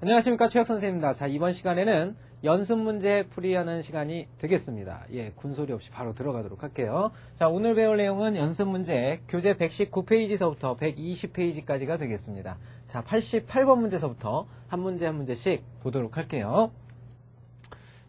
안녕하십니까, 최혁 선생님입니다. 자, 이번 시간에는 연습 문제 풀이하는 시간이 되겠습니다. 예, 군소리 없이 바로 들어가도록 할게요. 자, 오늘 배울 내용은 연습 문제 교재 119페이지서부터 120페이지까지가 되겠습니다. 자, 88번 문제서부터 한 문제 한 문제씩 보도록 할게요.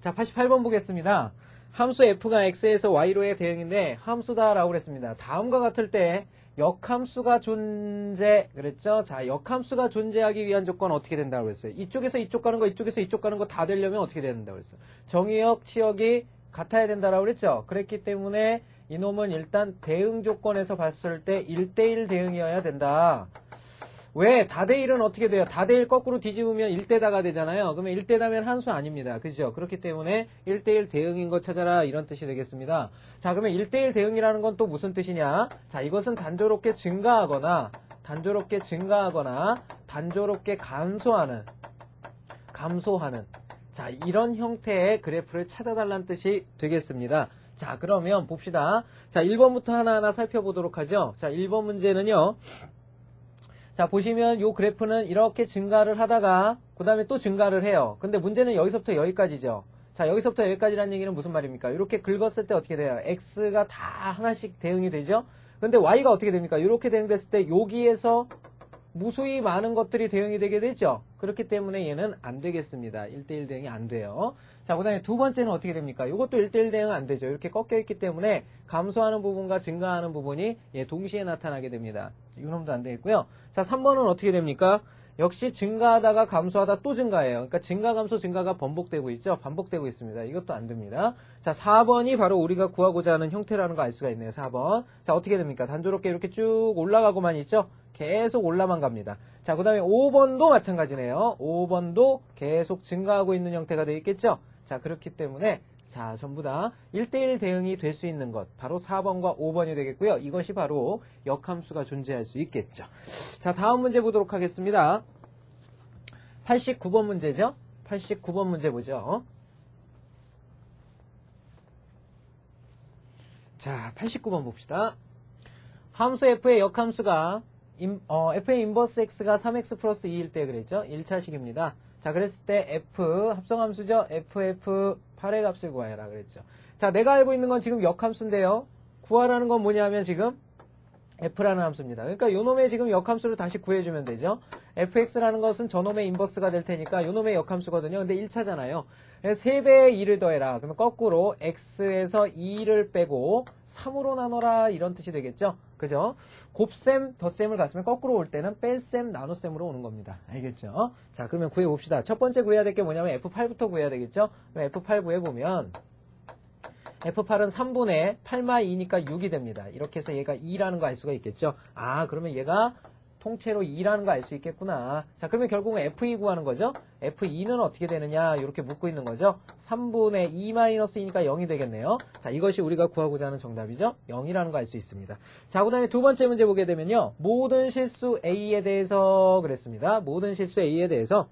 자, 88번 보겠습니다. 함수 f가 x에서 y로의 대응인데 함수다라고 그랬습니다. 다음과 같을 때 역함수가 존재 그랬죠? 자, 역함수가 존재하기 위한 조건 어떻게 된다고 그랬어요? 이쪽에서 이쪽 가는 거, 이쪽에서 이쪽 가는 거 다 되려면 어떻게 된다고 그랬어요? 정의역, 치역이 같아야 된다라고 그랬죠? 그랬기 때문에 이놈은 일단 대응 조건에서 봤을 때 1대1 대응이어야 된다. 왜? 다대1은 어떻게 돼요? 다대1 거꾸로 뒤집으면 1대다가 되잖아요. 그러면 1대다면 한수 아닙니다. 그죠? 그렇기 때문에 1대1 대응인 거 찾아라 이런 뜻이 되겠습니다. 자, 그러면 1대1 대응이라는 건 또 무슨 뜻이냐? 자, 이것은 단조롭게 증가하거나 단조롭게 감소하는 자, 이런 형태의 그래프를 찾아달라는 뜻이 되겠습니다. 자, 그러면 봅시다. 자, 1번부터 하나하나 살펴보도록 하죠. 자, 1번 문제는요. 자, 보시면 요 그래프는 이렇게 증가를 하다가 그 다음에 또 증가를 해요. 근데 문제는 여기서부터 여기까지죠. 자, 여기서부터 여기까지라는 얘기는 무슨 말입니까? 이렇게 긁었을 때 어떻게 돼요? x가 다 하나씩 대응이 되죠. 근데 y가 어떻게 됩니까? 이렇게 대응됐을 때 여기에서 무수히 많은 것들이 대응이 되게 되죠. 그렇기 때문에 얘는 안 되겠습니다. 1대1 대응이 안 돼요. 자, 그 다음에 두 번째는 어떻게 됩니까? 이것도 1대1 대응은 안 되죠. 이렇게 꺾여 있기 때문에 감소하는 부분과 증가하는 부분이 동시에 나타나게 됩니다. 이놈도 안 되겠고요. 자, 3번은 어떻게 됩니까? 역시 증가하다가 감소하다 또 증가해요. 그러니까 증가, 감소, 증가가 반복되고 있죠. 반복되고 있습니다. 이것도 안 됩니다. 자, 4번이 바로 우리가 구하고자 하는 형태라는 거 알 수가 있네요. 4번. 자, 어떻게 됩니까? 단조롭게 이렇게 쭉 올라가고만 있죠. 계속 올라만 갑니다. 자, 그 다음에 5번도 마찬가지네요. 5번도 계속 증가하고 있는 형태가 되어 있겠죠. 자, 그렇기 때문에 자, 전부 다 1대1 대응이 될 수 있는 것 바로 4번과 5번이 되겠고요. 이것이 바로 역함수가 존재할 수 있겠죠. 자, 다음 문제 보도록 하겠습니다. 89번 문제죠. 89번 문제 보죠. 자, 89번 봅시다. 함수 f의 역함수가 f의 인버스 x가 3x 플러스 2일 때 그랬죠. 1차식입니다. 자, 그랬을 때 f 합성함수죠. ff 8의 값을 구하여라 그랬죠. 자, 내가 알고 있는 건 지금 역함수인데요. 구하라는 건 뭐냐면 지금 f라는 함수입니다. 그러니까 요놈의 지금 역함수를 다시 구해주면 되죠. fx라는 것은 저놈의 인버스가 될 테니까 요놈의 역함수거든요. 근데 1차잖아요. 3배의 2를 더해라. 그러면 거꾸로 x에서 2를 빼고 3으로 나눠라 이런 뜻이 되겠죠. 그죠? 곱셈, 덧셈을 갔으면 거꾸로 올 때는 뺄셈, 나눗셈으로 오는 겁니다. 알겠죠? 자, 그러면 구해봅시다. 첫 번째 구해야 될 게 뭐냐면 F8부터 구해야 되겠죠? 그럼 F8 구해보면 F8은 3분의 8마 2니까 6이 됩니다. 이렇게 해서 얘가 2라는 거 알 수가 있겠죠? 아, 그러면 얘가 통째로 2라는 거 알 수 있겠구나. 자, 그러면 결국은 F2 구하는 거죠? F2는 어떻게 되느냐? 이렇게 묻고 있는 거죠? 3분의 2-2니까 0이 되겠네요. 자, 이것이 우리가 구하고자 하는 정답이죠? 0이라는 거 알 수 있습니다. 자, 그 다음에 두 번째 문제 보게 되면요. 모든 실수 A에 대해서 그랬습니다. 모든 실수 A에 대해서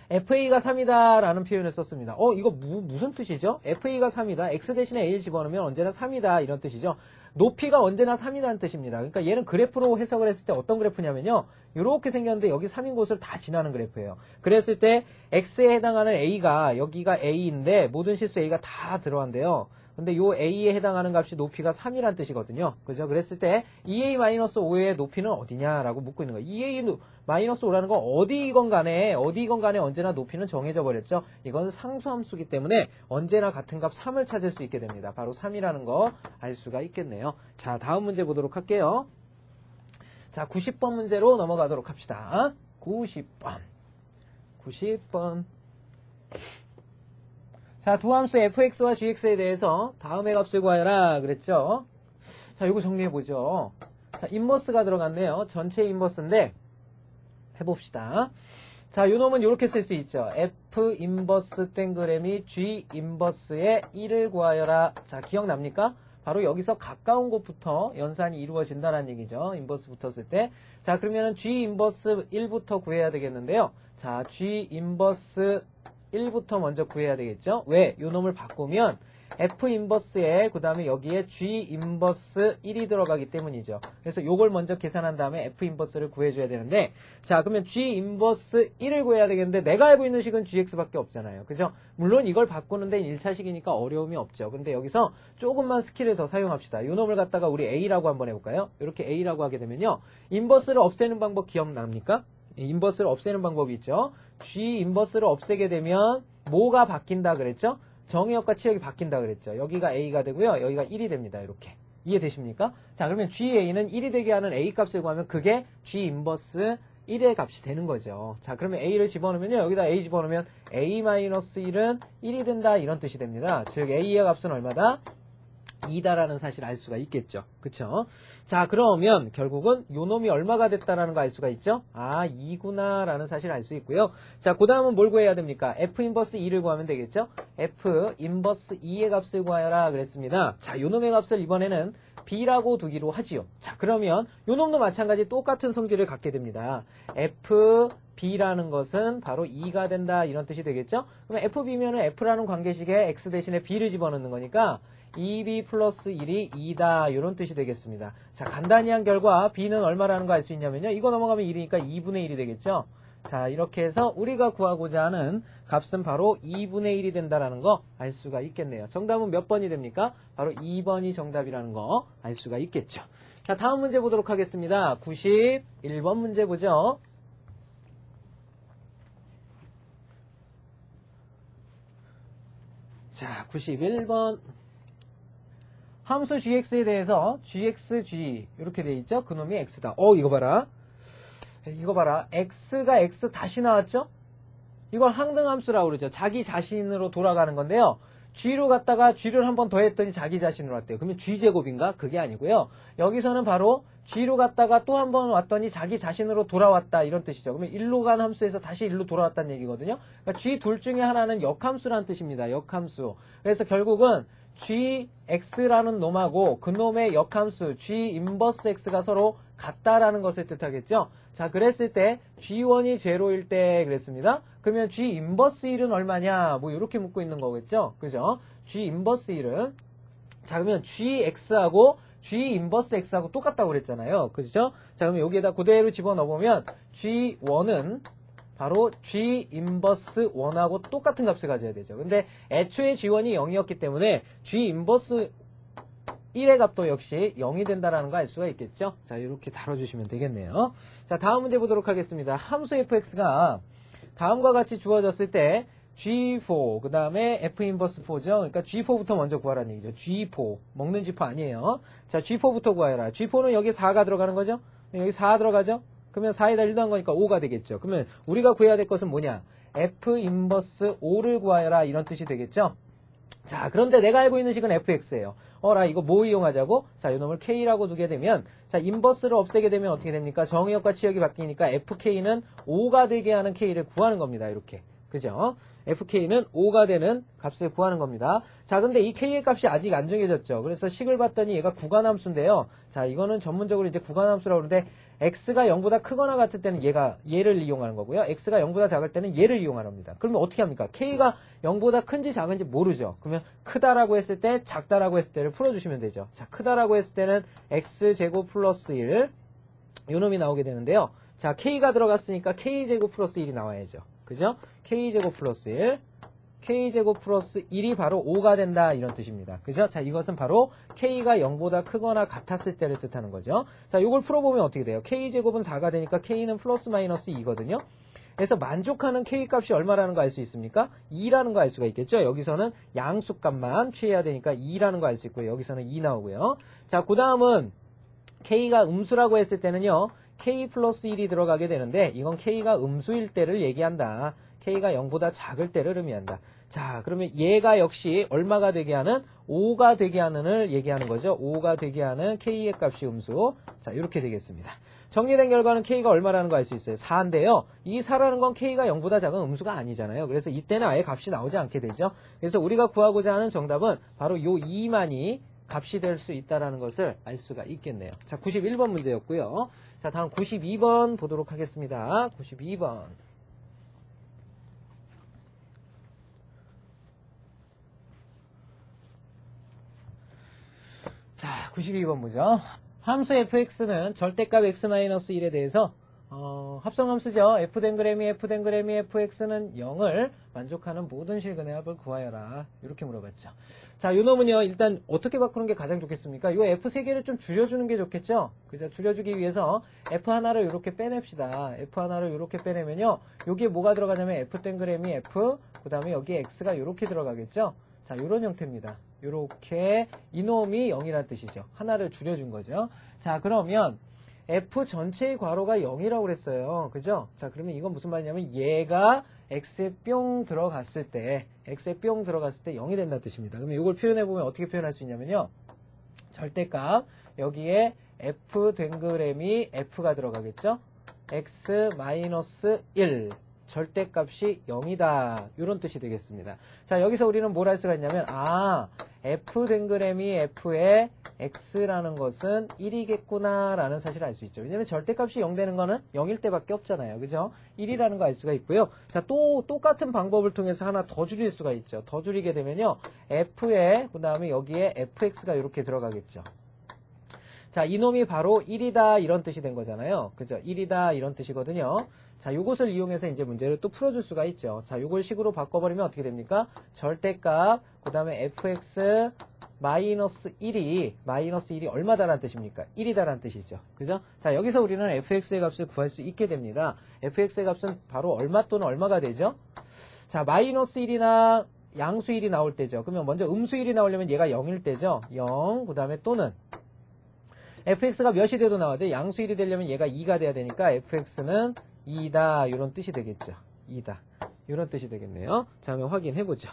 FA가 3이다 라는 표현을 썼습니다. 이거 무슨 뜻이죠? FA가 3이다. X 대신에 A를 집어넣으면 언제나 3이다 이런 뜻이죠. 높이가 언제나 3이라는 뜻입니다. 그러니까 얘는 그래프로 해석을 했을 때 어떤 그래프냐면요. 이렇게 생겼는데 여기 3인 곳을 다 지나는 그래프예요. 그랬을 때 X에 해당하는 A가 여기가 A인데 모든 실수 A가 다 들어간대요. 근데 요 A에 해당하는 값이 높이가 3이란 뜻이거든요. 그죠? 그랬을 때 2A-5의 높이는 어디냐라고 묻고 있는 거예요. 2A-5라는 건 어디건 간에 언제나 높이는 정해져 버렸죠. 이건 상수함수기 때문에 언제나 같은 값 3을 찾을 수 있게 됩니다. 바로 3이라는 거 알 수가 있겠네요. 자, 다음 문제 보도록 할게요. 자, 90번 문제로 넘어가도록 합시다. 90번. 자, 두 함수 fx와 gx에 대해서 다음의 값을 구하여라 그랬죠. 자, 이거 정리해보죠. 자, 인버스가 들어갔네요. 전체 인버스인데 해봅시다. 자, 요놈은 이렇게 쓸 수 있죠. f 인버스 땡그램이 g 인버스의 1을 구하여라. 자, 기억납니까? 바로 여기서 가까운 곳부터 연산이 이루어진다는 얘기죠. 인버스 붙었을 때. 자, 그러면은 g 인버스 1부터 구해야 되겠는데요. 자, g 인버스 1부터 먼저 구해야 되겠죠. 왜? 요 놈을 바꾸면 F 인버스에 그 다음에 여기에 G 인버스 1이 들어가기 때문이죠. 그래서 요걸 먼저 계산한 다음에 F 인버스를 구해줘야 되는데, 자 그러면 G 인버스 1을 구해야 되겠는데 내가 알고 있는 식은 GX밖에 없잖아요. 그죠? 물론 이걸 바꾸는데 1차식이니까 어려움이 없죠. 근데 여기서 조금만 스킬을 더 사용합시다. 요 놈을 갖다가 우리 A라고 한번 해볼까요? 이렇게 A라고 하게 되면요, 인버스를 없애는 방법 기억납니까? 인버스를 없애는 방법이 있죠. G 인버스를 없애게 되면 뭐가 바뀐다 그랬죠? 정의역과 치역이 바뀐다 그랬죠. 여기가 A가 되고요. 여기가 1이 됩니다. 이렇게. 이해되십니까? 자, 그러면 GA는 1이 되게 하는 A 값을 구하면 그게 G 인버스 1의 값이 되는 거죠. 자, 그러면 A를 집어넣으면요. 여기다 A 집어넣으면 A-1은 1이 된다. 이런 뜻이 됩니다. 즉, A의 값은 얼마다? 2다라는 사실을 알 수가 있겠죠. 그쵸? 자, 그러면 결국은 요 놈이 얼마가 됐다라는 거 알 수가 있죠? 아, 2구나 라는 사실을 알 수 있고요. 자, 그 다음은 뭘 구해야 됩니까? F 인버스 2를 구하면 되겠죠? F 인버스 2의 값을 구하여라 그랬습니다. 자, 요 놈의 값을 이번에는 B라고 두기로 하지요. 자, 그러면 요 놈도 마찬가지 똑같은 성질을 갖게 됩니다. F B라는 것은 바로 2가 된다 이런 뜻이 되겠죠? 그러면 FB면은 F라는 관계식에 X 대신에 B를 집어넣는 거니까 2B 플러스 1이 2다 이런 뜻이 되겠습니다. 자, 간단히 한 결과 B는 얼마라는 거 알 수 있냐면요, 이거 넘어가면 1이니까 2분의 1이 되겠죠. 자, 이렇게 해서 우리가 구하고자 하는 값은 바로 2분의 1이 된다라는 거 알 수가 있겠네요. 정답은 몇 번이 됩니까? 바로 2번이 정답이라는 거 알 수가 있겠죠. 자, 다음 문제 보도록 하겠습니다. 91번 문제 보죠. 자, 91번. 함수 gx에 대해서 gx, g 이렇게 돼 있죠? 그놈이 x다. 이거 봐라. 이거 봐라. x가 x 다시 나왔죠? 이걸 항등함수라고 그러죠. 자기 자신으로 돌아가는 건데요. g로 갔다가 g를 한 번 더 했더니 자기 자신으로 왔대요. 그러면 g제곱인가? 그게 아니고요. 여기서는 바로 g로 갔다가 또 한 번 왔더니 자기 자신으로 돌아왔다 이런 뜻이죠. 그러면 1로 간 함수에서 다시 1로 돌아왔다는 얘기거든요. 그러니까 g 둘 중에 하나는 역함수라는 뜻입니다. 역함수. 그래서 결국은 gx라는 놈하고 그놈의 역함수 g 인버스 x가 서로 같다라는 것을 뜻하겠죠. 자, 그랬을 때 g1이 제로일 때 그랬습니다. 그러면 g 인버스 1은 얼마냐? 뭐 이렇게 묻고 있는 거겠죠. 그죠? g 인버스 1은, 자, 그러면 gx하고 g 인버스 x하고 똑같다고 그랬잖아요. 그죠? 자, 그러면 여기에다 그대로 집어넣어보면 g1은 바로 G 인버스 1하고 똑같은 값을 가져야 되죠. 근데 애초에 G1이 0이었기 때문에 G 인버스 1의 값도 역시 0이 된다라는 거 알 수가 있겠죠. 자, 이렇게 다뤄주시면 되겠네요. 자, 다음 문제 보도록 하겠습니다. 함수 fx가 다음과 같이 주어졌을 때 G4, 그 다음에 F 인버스 4죠. 그러니까 G4부터 먼저 구하라는 얘기죠. G4. 먹는 G4 아니에요. 자, G4부터 구하여라. G4는 여기 4가 들어가는 거죠. 여기 4 들어가죠. 그러면 4에다 1 더한 거니까 5가 되겠죠. 그러면 우리가 구해야 될 것은 뭐냐? F 인버스 5를 구하여라 이런 뜻이 되겠죠. 자, 그런데 내가 알고 있는 식은 fx예요. 나 이거 뭐 이용하자고? 자, 이놈을 k라고 두게 되면, 자, 인버스를 없애게 되면 어떻게 됩니까? 정의역과 치역이 바뀌니까 fk는 5가 되게 하는 k를 구하는 겁니다. 이렇게. 그죠? fk는 5가 되는 값을 구하는 겁니다. 자, 근데 이 k의 값이 아직 안 정해졌죠. 그래서 식을 봤더니 얘가 구간함수인데요. 자, 이거는 전문적으로 이제 구간함수라고 그러는데, x가 0보다 크거나 같을 때는 얘를 이용하는 거고요. x가 0보다 작을 때는 얘를 이용하는 겁니다. 그러면 어떻게 합니까? k가 0보다 큰지 작은지 모르죠. 그러면 크다라고 했을 때, 작다라고 했을 때를 풀어주시면 되죠. 자, 크다라고 했을 때는 x제곱 플러스 1, 요 놈이 나오게 되는데요. 자, k가 들어갔으니까 k제곱 플러스 1이 나와야죠. 그죠? k제곱 플러스 1, k제곱 플러스 1이 바로 5가 된다 이런 뜻입니다. 그죠? 자, 이것은 바로 k가 0보다 크거나 같았을 때를 뜻하는 거죠. 자, 이걸 풀어보면 어떻게 돼요? k제곱은 4가 되니까 k는 플러스 마이너스 2거든요. 그래서 만족하는 k 값이 얼마라는 거 알 수 있습니까? 2라는 거 알 수가 있겠죠? 여기서는 양수값만 취해야 되니까 2라는 거 알 수 있고요. 여기서는 2 나오고요. 자, 그 다음은 k가 음수라고 했을 때는요. k 플러스 1이 들어가게 되는데 이건 k가 음수일 때를 얘기한다. k가 0보다 작을 때를 의미한다. 자, 그러면 얘가 역시 얼마가 되게 하는? 5가 되게 하는을 얘기하는 거죠. 5가 되게 하는 k의 값이 음수. 자, 이렇게 되겠습니다. 정리된 결과는 k가 얼마라는 거 알 수 있어요. 4인데요. 이 4라는 건 k가 0보다 작은 음수가 아니잖아요. 그래서 이때는 아예 값이 나오지 않게 되죠. 그래서 우리가 구하고자 하는 정답은 바로 요 2만이 값이 될 수 있다는 것을 알 수가 있겠네요. 자, 91번 문제였고요. 자, 다음 92번 보도록 하겠습니다. 92번. 자, 92번 보죠. 함수 fx는 절대값 x-1에 대해서 합성함수죠. f댕그래미 fx는 0을 만족하는 모든 실근의 합을 구하여라. 이렇게 물어봤죠. 자, 요 놈은요, 일단 어떻게 바꾸는 게 가장 좋겠습니까? 요 f 3개를 좀 줄여주는 게 좋겠죠? 그죠? 줄여주기 위해서 f 하나를 이렇게 빼냅시다. f 하나를 이렇게 빼내면요, 여기에 뭐가 들어가냐면 f댕그래미 f, 그 다음에 여기에 x가 이렇게 들어가겠죠? 자, 요런 형태입니다. 요렇게 이놈이 0이라는 뜻이죠. 하나를 줄여준 거죠. 자, 그러면 f 전체의 괄호가 0이라고 그랬어요. 그죠? 자, 그러면 이건 무슨 말이냐면 얘가 x에 뿅 들어갔을 때 0이 된다는 뜻입니다. 그러면 이걸 표현해보면 어떻게 표현할 수 있냐면요. 절대값 여기에 f 댕그램이 f가 들어가겠죠? x-1 절대값이 0이다. 이런 뜻이 되겠습니다. 자, 여기서 우리는 뭘 할 수가 있냐면 f 댕그램이 f의 x라는 것은 1이겠구나 라는 사실을 알 수 있죠. 왜냐면 절대값이 0 되는 거는 0일 때밖에 없잖아요. 그죠? 1이라는 거 알 수가 있고요. 자, 또 똑같은 방법을 통해서 하나 더 줄일 수가 있죠. 더 줄이게 되면요, f에 그 다음에 여기에 fx가 이렇게 들어가겠죠. 자, 이놈이 바로 1이다 이런 뜻이 된 거잖아요. 그죠? 1이다 이런 뜻이거든요. 자, 요것을 이용해서 이제 문제를 또 풀어줄 수가 있죠. 자, 요걸 식으로 바꿔버리면 어떻게 됩니까? 절대값, 그 다음에 fx 마이너스 1이 얼마다라는 뜻입니까? 1이다라는 뜻이죠. 그죠? 자, 여기서 우리는 fx의 값을 구할 수 있게 됩니다. fx의 값은 바로 얼마 또는 얼마가 되죠? 자, 마이너스 1이나 양수 1이 나올 때죠. 그러면 먼저 음수 1이 나오려면 얘가 0일 때죠. 0, 그 다음에 또는 fx가 몇이 돼도 나와죠. 양수 1이 되려면 얘가 2가 돼야 되니까 fx는 2다 이런 뜻이 되겠죠. 2다 이런 뜻이 되겠네요. 자, 한번 확인해보죠.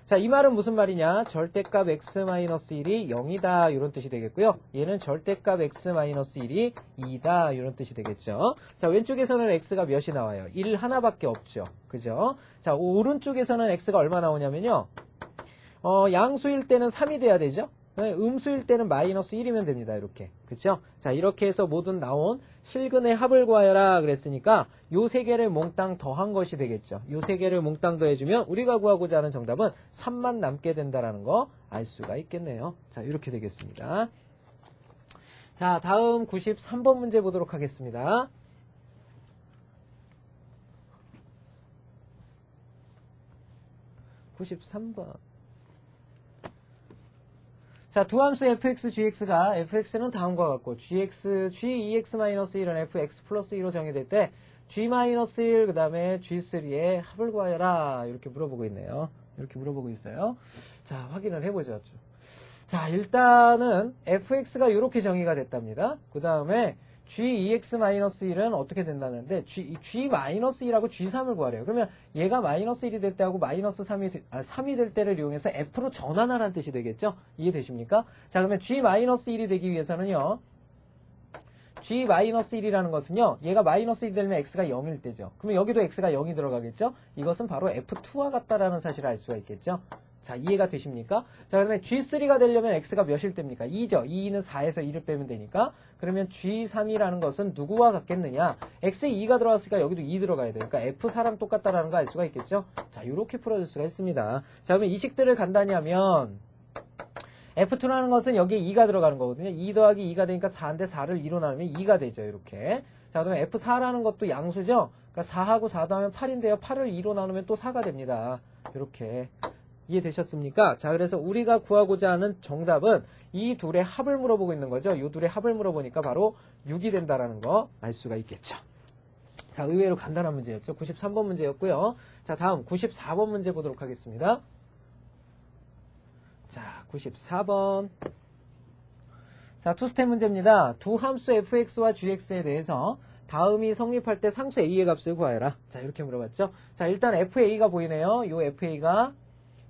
자, 이 말은 무슨 말이냐? 절대값 x-1이 0이다 이런 뜻이 되겠고요. 얘는 절대값 x-1이 2다 이런 뜻이 되겠죠. 자, 왼쪽에서는 x가 몇이 나와요? 1 하나밖에 없죠. 그죠? 자, 오른쪽에서는 x가 얼마 나오냐면요, 양수일 때는 3이 돼야 되죠. 음수일 때는 마이너스 1이면 됩니다. 이렇게. 그쵸? 자, 이렇게 해서 모든 나온 실근의 합을 구하여라 그랬으니까 요 세 개를 몽땅 더한 것이 되겠죠. 요 세 개를 몽땅 더해주면 우리가 구하고자 하는 정답은 3만 남게 된다라는 거 알 수가 있겠네요. 자, 이렇게 되겠습니다. 자, 다음 93번 문제 보도록 하겠습니다. 자, 두 함수 fx, gx가 fx는 다음과 같고 g2x-1은 fx 플러스 2로 정의될 때 g-1 그 다음에 g3의 합을 구하여라 이렇게 물어보고 있네요. 이렇게 물어보고 있어요. 자, 확인을 해보죠. 자, 일단은 fx가 이렇게 정의가 됐답니다. 그 다음에 g2x-1은 어떻게 된다는데 g-1하고 g3을 구하래요. 그러면 얘가 마이너스 1이 될 때하고 마이너스 3이 될 때를 이용해서 f로 전환하라는 뜻이 되겠죠? 이해되십니까? 자, 그러면 g-1이 되기 위해서는요, g-1이라는 것은요, 얘가 마이너스 1이 되면 x가 0일 때죠. 그러면 여기도 x가 0이 들어가겠죠? 이것은 바로 f2와 같다라는 사실을 알 수가 있겠죠? 자, 이해가 되십니까? 자, 그러면 G3가 되려면 X가 몇일 때입니까? 2죠. 2는 4에서 2를 빼면 되니까. 그러면 G3이라는 것은 누구와 같겠느냐? X에 2가 들어갔으니까 여기도 2 들어가야 돼요. 그러니까 F4랑 똑같다라는 거 알 수가 있겠죠? 자, 이렇게 풀어줄 수가 있습니다. 자, 그러면 이 식들을 간단히 하면 F2라는 것은 여기에 2가 들어가는 거거든요. 2 더하기 2가 되니까 4인데 4를 2로 나누면 2가 되죠. 이렇게. 자, 그러면 F4라는 것도 양수죠? 그러니까 4하고 4 더하면 8인데요. 8을 2로 나누면 또 4가 됩니다. 이렇게. 이해되셨습니까? 자, 그래서 우리가 구하고자 하는 정답은 이 둘의 합을 물어보고 있는 거죠. 이 둘의 합을 물어보니까 바로 6이 된다라는 거 알 수가 있겠죠. 자, 의외로 간단한 문제였죠. 93번 문제였고요. 자, 다음 94번 문제 보도록 하겠습니다. 자, 94번. 자, 투스텝 문제입니다. 두 함수 fx와 gx에 대해서 다음이 성립할 때 상수 a의 값을 구하여라. 자, 이렇게 물어봤죠. 자, 일단 fa가 보이네요. 요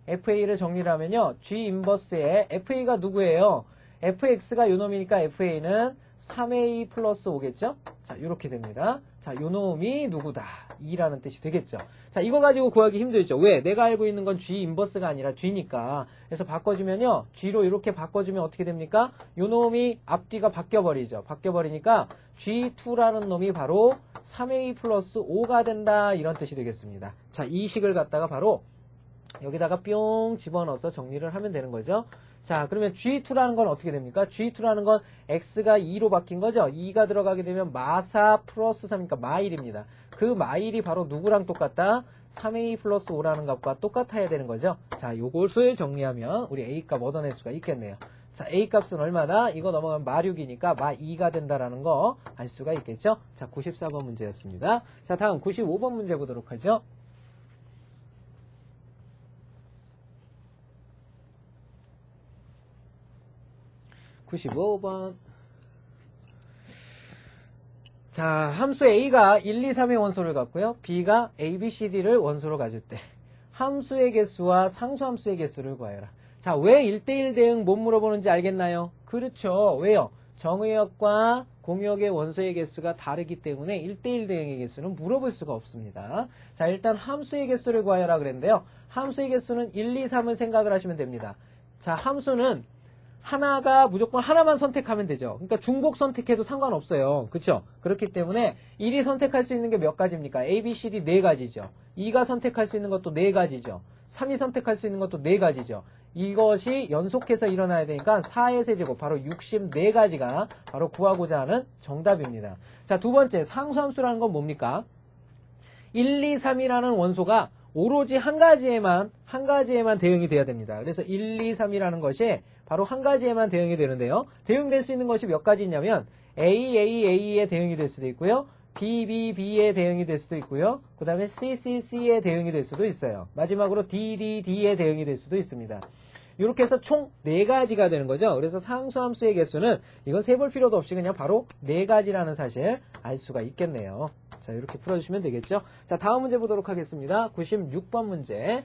fa를 정리를 하면요, G 인버스에 fa가 누구예요? fx가 요놈이니까 fa는 3a 플러스 5겠죠? 자, 이렇게 됩니다. 자, 요놈이 누구다? 2라는 뜻이 되겠죠. 자, 이거 가지고 구하기 힘들죠. 왜? 내가 알고 있는 건 G 인버스가 아니라 G니까. 그래서 바꿔주면요, G로 이렇게 바꿔주면 어떻게 됩니까? 요놈이 앞뒤가 바뀌어버리죠. 바뀌어버리니까 G2라는 놈이 바로 3a 플러스 5가 된다. 이런 뜻이 되겠습니다. 자, 이 식을 갖다가 바로 여기다가 뿅 집어넣어서 정리를 하면 되는 거죠. 자, 그러면 G2라는 건 어떻게 됩니까? G2라는 건 X가 2로 바뀐 거죠. 2가 들어가게 되면 마4 플러스 3이니까 마1입니다. 그 마1이 바로 누구랑 똑같다? 3A 플러스 5라는 값과 똑같아야 되는 거죠. 자, 요것을 정리하면 우리 A값 얻어낼 수가 있겠네요. 자, A값은 얼마다? 이거 넘어가면 마6이니까 마2가 된다라는 거 알 수가 있겠죠. 자, 94번 문제였습니다. 자, 다음 95번 문제 보도록 하죠. (95번) 자, 함수 A가 1, 2, 3의 원소를 갖고요. B가 A, B, C, D를 원소로 가질 때 함수의 개수와 상수함수의 개수를 구하여라. 자, 왜 1대1 대응 못 물어보는지 알겠나요? 그렇죠. 왜요? 정의역과 공역의 원소의 개수가 다르기 때문에 1대1 대응의 개수는 물어볼 수가 없습니다. 자, 일단 함수의 개수를 구하여라 그랬는데요. 함수의 개수는 1, 2, 3을 생각을 하시면 됩니다. 자, 함수는 하나가 무조건 하나만 선택하면 되죠. 그러니까 중복 선택해도 상관없어요. 그렇죠? 그렇기 때문에 1이 선택할 수 있는 게 몇 가지입니까? A, B, C, D 4가지죠. 2가 선택할 수 있는 것도 4가지죠. 3이 선택할 수 있는 것도 4가지죠. 이것이 연속해서 일어나야 되니까 4의 세제곱 바로 64가지가 바로 구하고자 하는 정답입니다. 자, 두 번째 상수함수라는 건 뭡니까? 1, 2, 3이라는 원소가 오로지 한 가지에만 대응이 돼야 됩니다. 그래서 1, 2, 3이라는 것이 바로 한 가지에만 대응이 되는데요. 대응될 수 있는 것이 몇 가지 있냐면 A, A, A에 대응이 될 수도 있고요. B, B, B에 대응이 될 수도 있고요. 그 다음에 C, C, C에 대응이 될 수도 있어요. 마지막으로 D, D, D에 대응이 될 수도 있습니다. 이렇게 해서 총 4가지가 되는 거죠. 그래서 상수함수의 개수는 이건 세볼 필요도 없이 그냥 바로 4가지라는 사실 알 수가 있겠네요. 자, 이렇게 풀어주시면 되겠죠. 자, 다음 문제 보도록 하겠습니다. 96번 문제.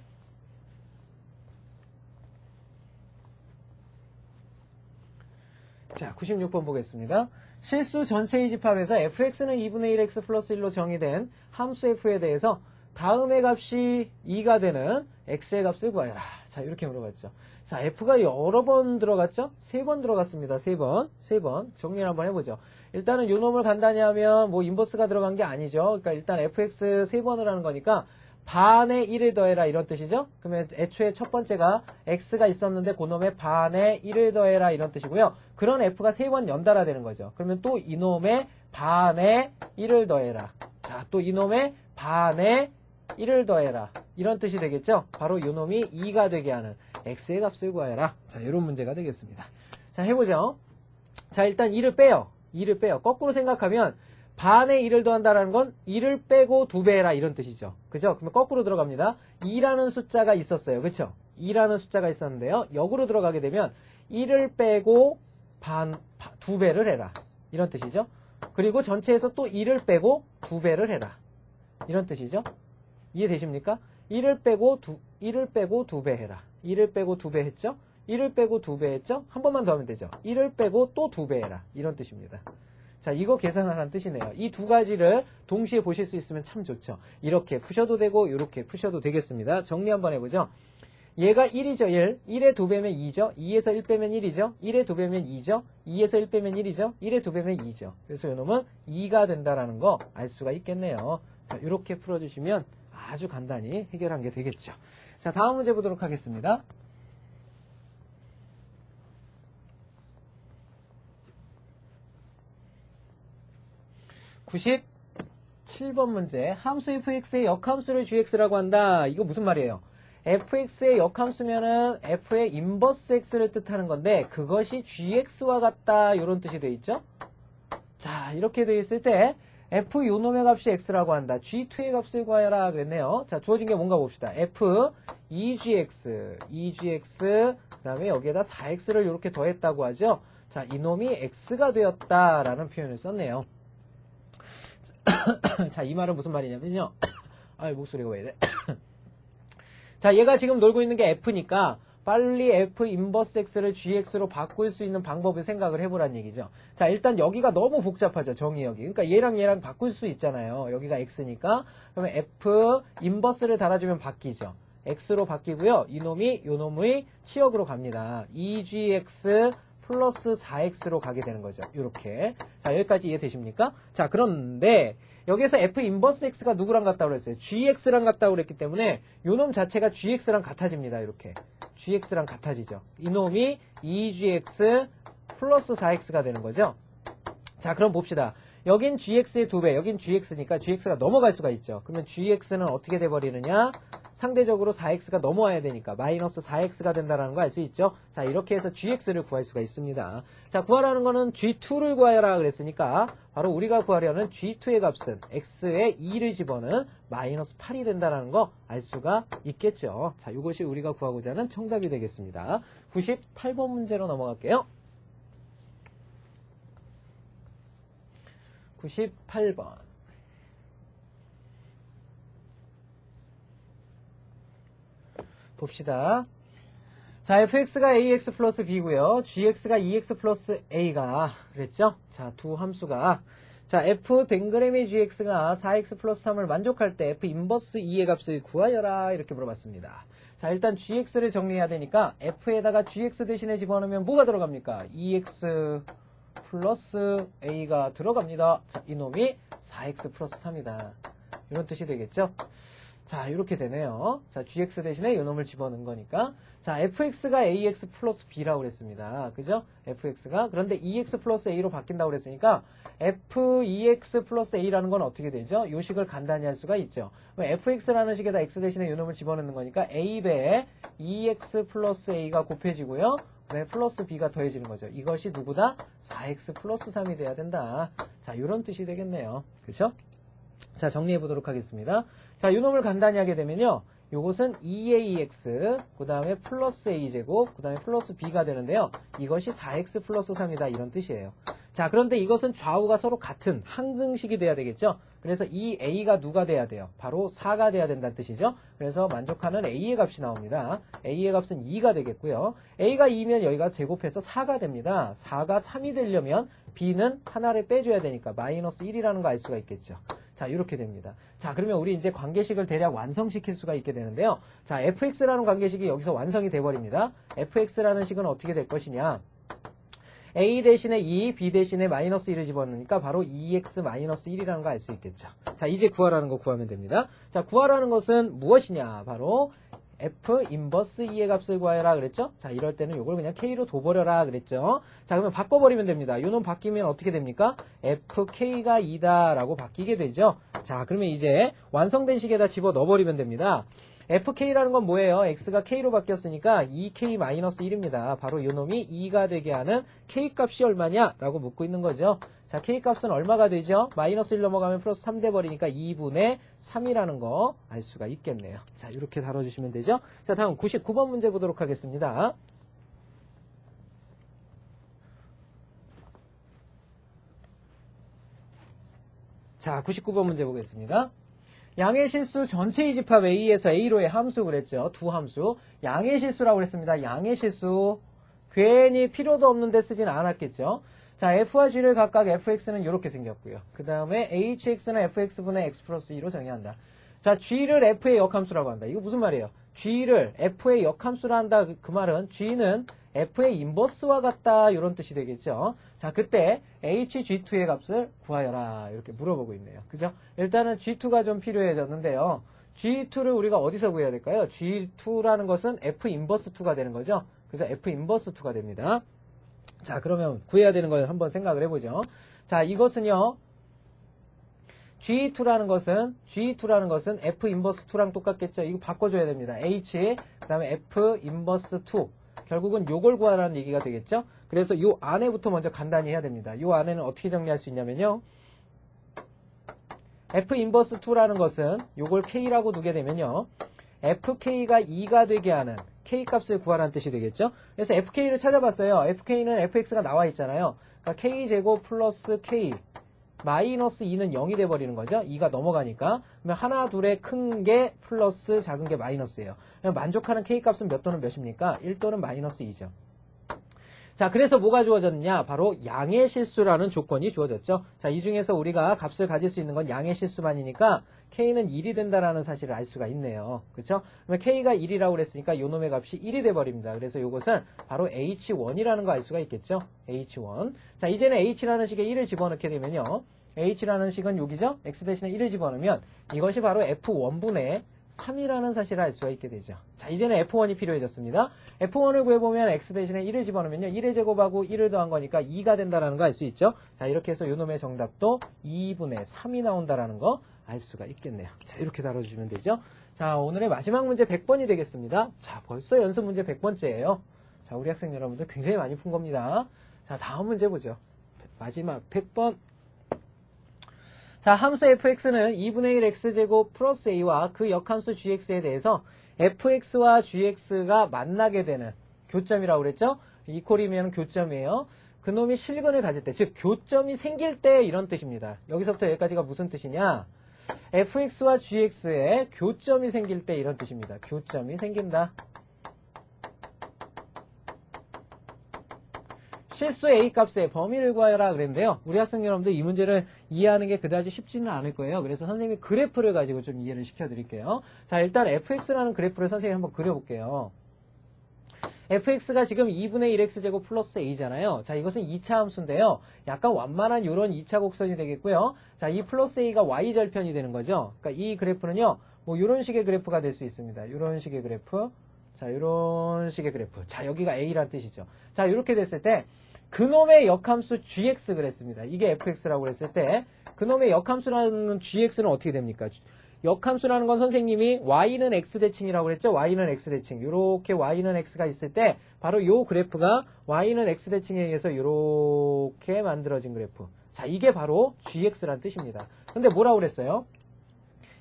자, 96번 보겠습니다. 실수 전체의 집합에서 fx는 2분의 1x 플러스 1로 정의된 함수 f에 대해서 다음의 값이 2가 되는 x의 값을 구하여라. 자, 이렇게 물어봤죠. 자, f가 여러 번 들어갔죠? 3번 들어갔습니다. 3번. 정리를 한번 해보죠. 일단은 요 놈을 간단히 하면 뭐 인버스가 들어간 게 아니죠. 그러니까 일단 fx 3번을 하는 거니까 반의 1을 더해라 이런 뜻이죠. 그러면 애초에 첫 번째가 x가 있었는데 그놈의 반의 1을 더해라 이런 뜻이고요. 그런 f가 3번 연달아 되는 거죠. 그러면 또 이놈의 반의 1을 더해라. 자, 또 이놈의 반의 1을 더해라. 이런 뜻이 되겠죠. 바로 이놈이 2가 되게 하는 x의 값을 구하여라. 자, 이런 문제가 되겠습니다. 자, 해보죠. 자, 일단 2를 빼요. 거꾸로 생각하면 반의 1을 더한다는 건 1을 빼고 2배 해라 이런 뜻이죠. 그죠? 그러면 거꾸로 들어갑니다. 2라는 숫자가 있었어요. 그쵸? 2라는 숫자가 있었는데요. 역으로 들어가게 되면 1을 빼고 2배를 해라. 이런 뜻이죠. 그리고 전체에서 또 1을 빼고 2배를 해라. 이런 뜻이죠. 이해되십니까? 1을 빼고 2배 해라. 1을 빼고 2배 했죠? 1을 빼고 2배 했죠? 한 번만 더 하면 되죠. 1을 빼고 또 2배 해라. 이런 뜻입니다. 자, 이거 계산하라는 뜻이네요. 이 두 가지를 동시에 보실 수 있으면 참 좋죠. 이렇게 푸셔도 되고 이렇게 푸셔도 되겠습니다. 정리 한번 해보죠. 얘가 1이죠. 1. 1에 2배면 2죠. 2에서 1 빼면 1이죠. 1에 2배면 2죠. 2에서 1 빼면 1이죠. 1에 2배면 2죠. 그래서 이놈은 2가 된다라는 거 알 수가 있겠네요. 자, 이렇게 풀어주시면 아주 간단히 해결한 게 되겠죠. 자, 다음 문제 보도록 하겠습니다. (97번) 문제. 함수 fx의 역함수를 gx라고 한다. 이거 무슨 말이에요? fx의 역함수면은 f의 인버스 x를 뜻하는 건데 그것이 gx와 같다 이런 뜻이 돼 있죠. 자, 이렇게 돼 있을 때 f 요놈의 값이 x라고 한다. g2의 값을 구하여라 그랬네요. 자, 주어진 게 뭔가 봅시다. f 2gx 그 다음에 여기에다 4x를 이렇게 더했다고 하죠. 자, 이놈이 x가 되었다라는 표현을 썼네요. 자, 이 말은 무슨 말이냐면요. 아이, 목소리가 왜 이래? 자, 얘가 지금 놀고 있는 게 f니까 빨리 f 인버스 x를 gx로 바꿀 수 있는 방법을 생각을 해보란 얘기죠. 자, 일단 여기가 너무 복잡하죠. 정의역이. 그러니까 얘랑 바꿀 수 있잖아요. 여기가 x니까. 그러면 f 인버스를 달아주면 바뀌죠. x로 바뀌고요. 이놈이 요놈의 치역으로 갑니다. 2gx 플러스 4x로 가게 되는 거죠. 이렇게. 자, 여기까지 이해되십니까? 자, 그런데 여기서 f 인버스 x가 누구랑 같다고 그랬어요? gx랑 같다고 그랬기 때문에 요놈 자체가 gx랑 같아집니다. 이렇게. gx랑 같아지죠. 이놈이 2gx 플러스 4x가 되는 거죠. 자, 그럼 봅시다. 여긴 gx의 2배, 여긴 gx니까 gx가 넘어갈 수가 있죠. 그러면 gx는 어떻게 돼버리느냐? 상대적으로 4x가 넘어와야 되니까 마이너스 4x가 된다는 거 알 수 있죠. 자, 이렇게 해서 gx를 구할 수가 있습니다. 자, 구하라는 거는 g2를 구하라 그랬으니까 바로 우리가 구하려는 g2의 값은 x에 2를 집어넣은 마이너스 8이 된다는 거 알 수가 있겠죠. 자, 이것이 우리가 구하고자 하는 정답이 되겠습니다. 98번 문제로 넘어갈게요. 98번. 봅시다. 자, fx가 ax 플러스 b고요. gx가 2x 플러스 a가 그랬죠? 자, 두 함수가 자, f 댕그레미 gx가 4x 플러스 3을 만족할 때 f 인버스 2의 값을 구하여라 이렇게 물어봤습니다. 자, 일단 gx를 정리해야 되니까 f에다가 gx 대신에 집어넣으면 뭐가 들어갑니까? 2x 플러스 a가 들어갑니다. 자, 이놈이 4x 플러스 3이다. 이런 뜻이 되겠죠? 자, 이렇게 되네요. 자, gx 대신에 이놈을 집어넣은 거니까. 자, fx가 ax 플러스 b라고 그랬습니다. 그죠? fx가. 그런데 2x 플러스 a로 바뀐다고 그랬으니까 f2x 플러스 a라는 건 어떻게 되죠? 요 식을 간단히 할 수가 있죠. fx라는 식에다 x 대신에 이놈을 집어넣는 거니까 a배에 2x 플러스 a가 곱해지고요. 네, 플러스 b가 더해지는 거죠. 이것이 누구다? 4x 플러스 3이 돼야 된다. 자, 이런 뜻이 되겠네요. 그렇죠? 자, 정리해 보도록 하겠습니다. 자, 이 놈을 간단히 하게 되면요. 요것은 2ax, 그 다음에 플러스 a제곱, 그 다음에 플러스 b가 되는데요. 이것이 4x 플러스 3이다. 이런 뜻이에요. 자, 그런데 이것은 좌우가 서로 같은 항등식이 돼야 되겠죠? 그래서 이 a가 누가 돼야 돼요? 바로 4가 돼야 된다는 뜻이죠? 그래서 만족하는 a의 값이 나옵니다. a의 값은 2가 되겠고요. a가 2면 여기가 제곱해서 4가 됩니다. 4가 3이 되려면 b는 하나를 빼줘야 되니까 마이너스 1이라는 거 알 수가 있겠죠. 자, 이렇게 됩니다. 자, 그러면 우리 이제 관계식을 대략 완성시킬 수가 있게 되는데요. 자, fx라는 관계식이 여기서 완성이 돼버립니다. fx라는 식은 어떻게 될 것이냐. a 대신에 2, b 대신에 마이너스 1을 집어넣으니까 바로 2x 마이너스 1이라는 거 알 수 있겠죠. 자, 이제 구하라는 거 구하면 됩니다. 자, 구하라는 것은 무엇이냐. 바로 f 인버스 2의 값을 구하여라 그랬죠? 자, 이럴 때는 이걸 그냥 k로 둬버려라 그랬죠? 자, 그러면 바꿔버리면 됩니다. 요놈 바뀌면 어떻게 됩니까? fk가 2다 라고 바뀌게 되죠? 자, 그러면 이제 완성된 식에다 집어 넣어버리면 됩니다. fk라는 건 뭐예요? x가 k로 바뀌었으니까 2k-1입니다. 바로 요놈이 2가 되게 하는 k값이 얼마냐? 라고 묻고 있는 거죠. 자, k값은 얼마가 되죠? 마이너스 1 넘어가면 플러스 3 돼버리니까 2분의 3이라는 거 알 수가 있겠네요. 자, 이렇게 다뤄주시면 되죠. 자, 다음 99번 문제 보도록 하겠습니다. 자, 99번 문제 보겠습니다. 양의 실수 전체의 집합 A에서 A로의 함수 그랬죠. 두 함수. 양의 실수라고 그랬습니다. 양의 실수. 괜히 필요도 없는데 쓰진 않았겠죠. 자, F와 G를 각각 Fx는 이렇게 생겼고요. 그 다음에 HX는 Fx분의 X 플러스 2로 정의한다. 자, G를 F의 역함수라고 한다. 이거 무슨 말이에요? G를 F의 역함수라 한다. 그 말은 G는 F의 인버스와 같다. 이런 뜻이 되겠죠. 자, 그때 HG2의 값을 구하여라. 이렇게 물어보고 있네요. 그죠? 일단은 G2가 좀 필요해졌는데요. G2를 우리가 어디서 구해야 될까요? G2라는 것은 F 인버스 2가 되는 거죠. 그래서 F 인버스 2가 됩니다. 자, 그러면 구해야 되는 걸 한번 생각을 해보죠. 자, 이것은요. G2라는 것은 F 인버스 2랑 똑같겠죠. 이거 바꿔줘야 됩니다. H, 그 다음에 F 인버스 2. 결국은 요걸 구하라는 얘기가 되겠죠. 그래서 요 안에부터 먼저 간단히 해야 됩니다. 요 안에는 어떻게 정리할 수 있냐면요. F 인버스 2라는 것은 요걸 K라고 두게 되면요. FK가 2가 되게 하는 K값을 구하라는 뜻이 되겠죠. 그래서 FK를 찾아봤어요. FK는 FX가 나와 있잖아요. 그러니까 K제곱 플러스 K 마이너스 2는 0이 돼버리는 거죠. 2가 넘어가니까. 그러면 하나, 둘의 큰 게 플러스 작은 게 마이너스예요. 그러면 만족하는 K값은 몇 또는 몇입니까? 1 또는 마이너스 2죠. 자, 그래서 뭐가 주어졌느냐? 바로 양의 실수라는 조건이 주어졌죠. 자, 이 중에서 우리가 값을 가질 수 있는 건 양의 실수만이니까 K는 1이 된다라는 사실을 알 수가 있네요. 그렇죠? 그러면 K가 1이라고 그랬으니까 요 놈의 값이 1이 돼버립니다. 그래서 요것은 바로 H1이라는 거 알 수가 있겠죠? H1. 자, 이제는 H라는 식에 1을 집어넣게 되면요. H라는 식은 여기죠? X 대신에 1을 집어넣으면 이것이 바로 F1분의 3이라는 사실을 알 수가 있게 되죠. 자, 이제는 F1이 필요해졌습니다. F1을 구해보면 X 대신에 1을 집어넣으면요. 1의 제곱하고 1을 더한 거니까 2가 된다는 거 알 수 있죠. 자, 이렇게 해서 요놈의 정답도 2분의 3이 나온다는 거 알 수가 있겠네요. 자, 이렇게 다뤄주시면 되죠. 자, 오늘의 마지막 문제 100번이 되겠습니다. 자, 벌써 연습 문제 100번째예요. 자, 우리 학생 여러분들 굉장히 많이 푼 겁니다. 자, 다음 문제 보죠. 마지막 100번. 자, 함수 fx는 2분의 1 x제곱 플러스 a와 그 역함수 gx에 대해서 fx와 gx가 만나게 되는 교점이라고 그랬죠? 이퀄이면 교점이에요. 그놈이 실근을 가질 때, 즉 교점이 생길 때 이런 뜻입니다. 여기서부터 여기까지가 무슨 뜻이냐? fx와 gx에 교점이 생길 때 이런 뜻입니다. 교점이 생긴다. 실수 A값의 범위를 구하라 그랬는데요. 우리 학생 여러분들 이 문제를 이해하는 게 그다지 쉽지는 않을 거예요. 그래서 선생님이 그래프를 가지고 좀 이해를 시켜드릴게요. 자, 일단 fx라는 그래프를 선생님이 한번 그려볼게요. fx가 지금 2분의 1x제곱 플러스 a잖아요. 자, 이것은 2차 함수인데요. 약간 완만한 이런 2차 곡선이 되겠고요. 자, 이 플러스 a가 y절편이 되는 거죠. 그러니까 이 그래프는요. 뭐 이런 식의 그래프가 될 수 있습니다. 이런 식의 그래프. 자, 이런 식의 그래프. 자, 여기가 a란 뜻이죠. 자, 이렇게 됐을 때 그놈의 역함수 gx 그랬습니다. 이게 fx라고 그랬을 때 그놈의 역함수라는 gx는 어떻게 됩니까? 역함수라는 건 선생님이 y는 x대칭이라고 그랬죠? y는 x대칭. 요렇게 y는 x가 있을 때 바로 요 그래프가 y는 x대칭에 의해서 요렇게 만들어진 그래프. 자, 이게 바로 gx란 뜻입니다. 근데 뭐라고 그랬어요?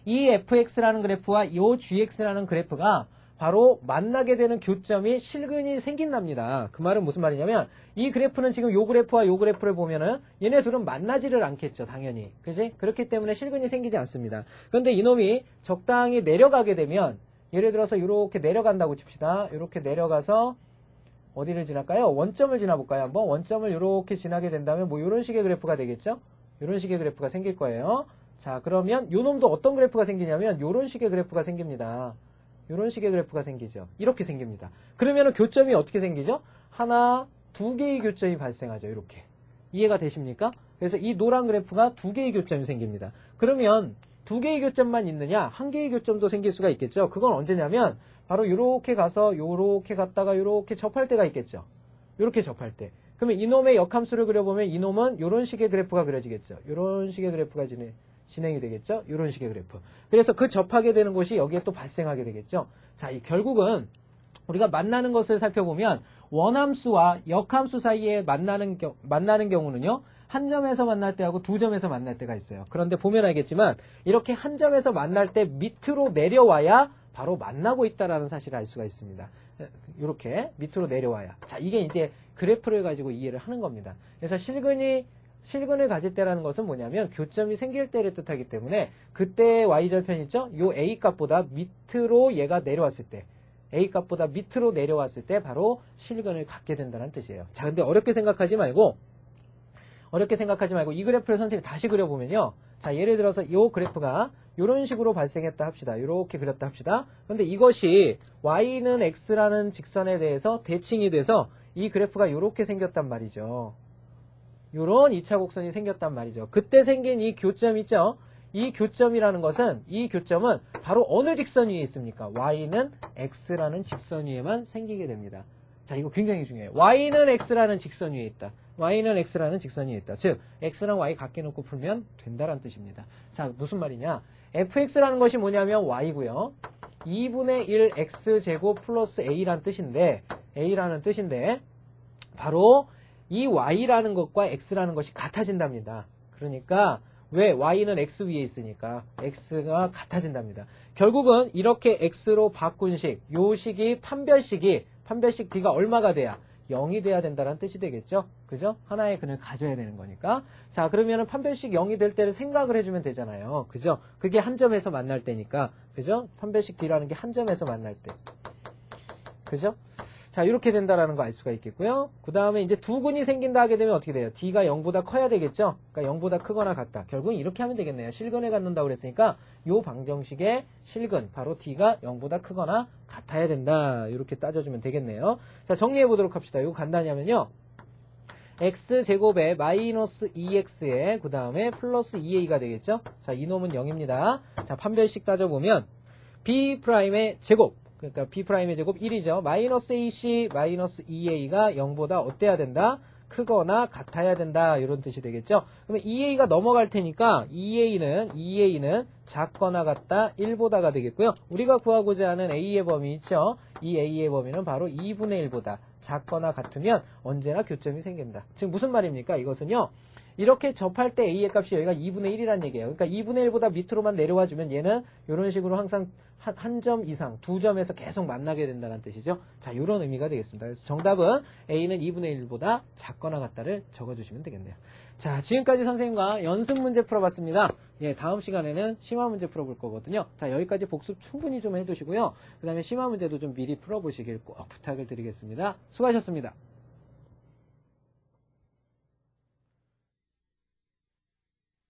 이 fx라는 그래프와 요 gx라는 그래프가 바로 만나게 되는 교점이 실근이 생긴답니다. 그 말은 무슨 말이냐면 이 그래프는 지금 요 그래프와 요 그래프를 보면은 얘네 둘은 만나지를 않겠죠. 당연히. 그지? 그렇기 때문에 실근이 생기지 않습니다. 그런데 이놈이 적당히 내려가게 되면 예를 들어서 이렇게 내려간다고 칩시다. 이렇게 내려가서 어디를 지날까요? 원점을 지나볼까요? 한번 원점을 이렇게 지나게 된다면 뭐 이런 식의 그래프가 되겠죠? 이런 식의 그래프가 생길 거예요. 자, 그러면 요 놈도 어떤 그래프가 생기냐면 이런 식의 그래프가 생깁니다. 이런 식의 그래프가 생기죠. 이렇게 생깁니다. 그러면 교점이 어떻게 생기죠? 하나, 두 개의 교점이 발생하죠. 이렇게. 이해가 되십니까? 그래서 이 노란 그래프가 두 개의 교점이 생깁니다. 그러면 두 개의 교점만 있느냐? 한 개의 교점도 생길 수가 있겠죠. 그건 언제냐면 바로 이렇게 가서 이렇게 갔다가 이렇게 접할 때가 있겠죠. 이렇게 접할 때. 그러면 이놈의 역함수를 그려보면 이놈은 이런 식의 그래프가 그려지겠죠. 이런 식의 그래프가 진행이 되겠죠? 이런 식의 그래프. 그래서 그 접하게 되는 곳이 여기에 또 발생하게 되겠죠? 자, 결국은 우리가 만나는 것을 살펴보면 원함수와 역함수 사이에 만나는 경우는요. 한 점에서 만날 때하고 두 점에서 만날 때가 있어요. 그런데 보면 알겠지만 이렇게 한 점에서 만날 때 밑으로 내려와야 바로 만나고 있다는 사실을 알 수가 있습니다. 이렇게 밑으로 내려와야. 자, 이게 이제 그래프를 가지고 이해를 하는 겁니다. 그래서 실근을 가질 때라는 것은 뭐냐면 교점이 생길 때를 뜻하기 때문에 그때 y절편 있죠? 요 a값보다 밑으로 얘가 내려왔을 때 a값보다 밑으로 내려왔을 때 바로 실근을 갖게 된다는 뜻이에요. 자, 근데 어렵게 생각하지 말고 이 그래프를 선생님이 다시 그려보면요. 자, 예를 들어서 요 그래프가 이런 식으로 발생했다 합시다. 이렇게 그렸다 합시다. 근데 이것이 y는 x라는 직선에 대해서 대칭이 돼서 이 그래프가 이렇게 생겼단 말이죠. 요런 2차 곡선이 생겼단 말이죠. 그때 생긴 이 교점 있죠? 이 교점이라는 것은 이 교점은 바로 어느 직선 위에 있습니까? y는 x라는 직선 위에만 생기게 됩니다. 자, 이거 굉장히 중요해요. y는 x라는 직선 위에 있다. y는 x라는 직선 위에 있다. 즉 x랑 y 갖게 놓고 풀면 된다는 뜻입니다. 자, 무슨 말이냐? fx라는 것이 뭐냐면 y고요. 2분의 1 x제곱 플러스 a라는 뜻인데 바로 이 y라는 것과 x라는 것이 같아진답니다. 그러니까 왜? y는 x 위에 있으니까 x가 같아진답니다. 결국은 이렇게 x로 바꾼 요 식이 판별식 d가 얼마가 돼야? 0이 돼야 된다는 뜻이 되겠죠? 그죠? 하나의 근을 가져야 되는 거니까. 자, 그러면은 판별식 0이 될 때를 생각을 해주면 되잖아요. 그죠? 그게 한 점에서 만날 때니까. 그죠? 판별식 d라는 게 한 점에서 만날 때. 그죠? 자, 이렇게 된다라는 거 알 수가 있겠고요. 그 다음에 이제 두근이 생긴다 하게 되면 어떻게 돼요? D가 0보다 커야 되겠죠? 그러니까 0보다 크거나 같다. 결국은 이렇게 하면 되겠네요. 실근에 갖는다고 그랬으니까 요 방정식의 실근, 바로 D가 0보다 크거나 같아야 된다. 이렇게 따져주면 되겠네요. 자, 정리해 보도록 합시다. 이거 간단히 하면요. x제곱에 마이너스 2x에 그 다음에 플러스 2a가 되겠죠? 자, 이놈은 0입니다. 자, 판별식 따져보면 b'의 제곱, 그러니까 b'의 제곱 1이죠. 마이너스 ac 마이너스 2a가 0보다 어때야 된다? 크거나 같아야 된다. 이런 뜻이 되겠죠. 그러면 2a가 넘어갈 테니까 2a는 작거나 같다 1보다가 되겠고요. 우리가 구하고자 하는 a의 범위 있죠. 이 a의 범위는 바로 2분의 1보다 작거나 같으면 언제나 교점이 생깁니다. 지금 무슨 말입니까? 이것은요. 이렇게 접할 때 a의 값이 여기가 2분의 1이란 얘기예요. 그러니까 2분의 1보다 밑으로만 내려와 주면 얘는 이런 식으로 항상 한 점 이상, 두 점에서 계속 만나게 된다는 뜻이죠. 자, 이런 의미가 되겠습니다. 그래서 정답은 a는 2분의 1보다 작거나 같다를 적어주시면 되겠네요. 자, 지금까지 선생님과 연습 문제 풀어봤습니다. 예, 다음 시간에는 심화 문제 풀어볼 거거든요. 자, 여기까지 복습 충분히 좀 해두시고요. 그 다음에 심화 문제도 좀 미리 풀어보시길 꼭 부탁을 드리겠습니다. 수고하셨습니다.